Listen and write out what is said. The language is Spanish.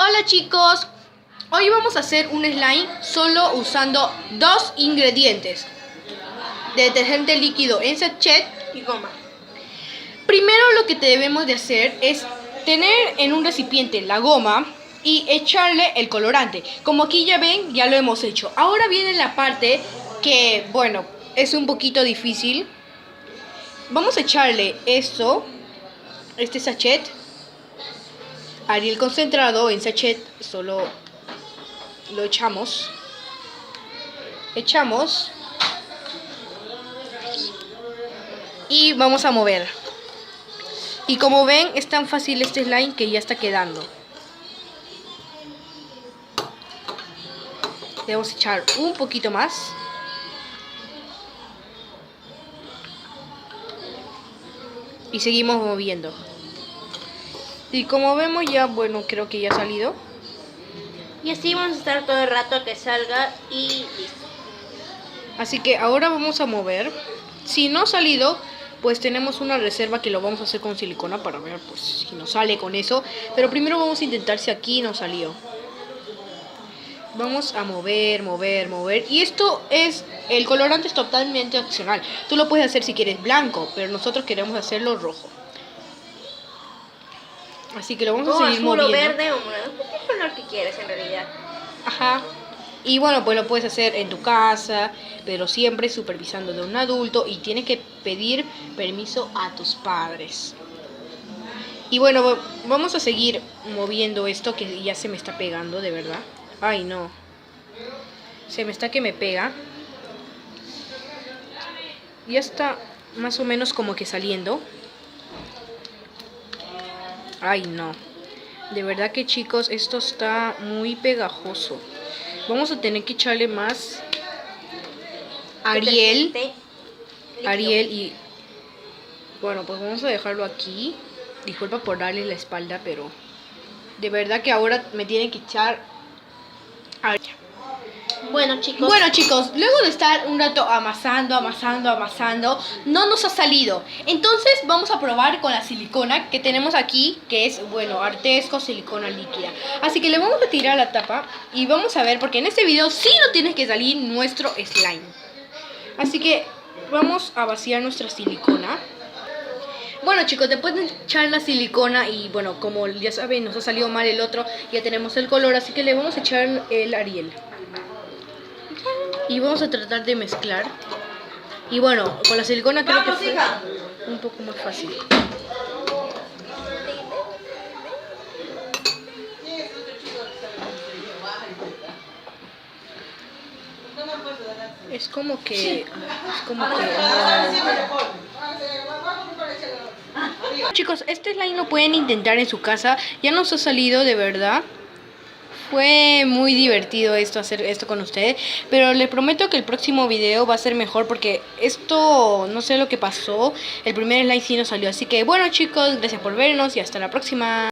Hola chicos, hoy vamos a hacer un slime solo usando dos ingredientes: detergente líquido en sachet y goma. Primero lo que debemos de hacer es tener en un recipiente la goma y echarle el colorante. Como aquí ya ven, ya lo hemos hecho. Ahora viene la parte que, bueno, es un poquito difícil. Vamos a echarle esto, este sachet, Ariel concentrado en sachet, solo lo echamos y vamos a mover. Y como ven, es tan fácil este slime que ya está quedando. Debemos echar un poquito más. Y seguimos moviendo. Y como vemos ya, bueno, creo que ya ha salido. Y así vamos a estar todo el rato a que salga y listo. Así que ahora vamos a mover. Si no ha salido, pues tenemos una reserva que lo vamos a hacer con silicona para ver pues si nos sale con eso. Pero primero vamos a intentar si aquí nos salió. Vamos a mover. Y esto es, el colorante es totalmente opcional. Tú lo puedes hacer si quieres blanco, pero nosotros queremos hacerlo rojo. Así que lo vamos a seguir azul, moviendo. O verde o morado, cualquier color que quieras en realidad. Ajá. Y bueno, pues lo puedes hacer en tu casa, pero siempre supervisando de un adulto y tienes que pedir permiso a tus padres. Y bueno, vamos a seguir moviendo esto que ya se me está pegando, de verdad. Ay, no. Se me está que me pega. Ya está más o menos como que saliendo. Ay, no. De verdad que chicos, esto está muy pegajoso. Vamos a tener que echarle más Ariel y bueno, pues vamos a dejarlo aquí. Disculpa por darle la espalda, pero de verdad que ahora me tienen que echar Ariel. Bueno chicos, luego de estar un rato amasando, no nos ha salido. Entonces vamos a probar con la silicona que tenemos aquí, que es, bueno, Artesco silicona líquida. Así que le vamos a tirar la tapa y vamos a ver, porque en este video sí no tiene que salir nuestro slime. Así que vamos a vaciar nuestra silicona. Bueno chicos, después de echar la silicona y bueno, como ya saben, nos ha salido mal el otro, ya tenemos el color, así que le vamos a echar el Ariel. Y vamos a tratar de mezclar. Y bueno, con la silicona creo que fue un poco más fácil. Es como que Chicos, este slime lo pueden intentar en su casa. Ya nos ha salido, de verdad. Fue muy divertido hacer esto con ustedes, pero les prometo que el próximo video va a ser mejor, porque esto, no sé lo que pasó, el primer slime sí nos salió. Así que bueno chicos, gracias por vernos y hasta la próxima.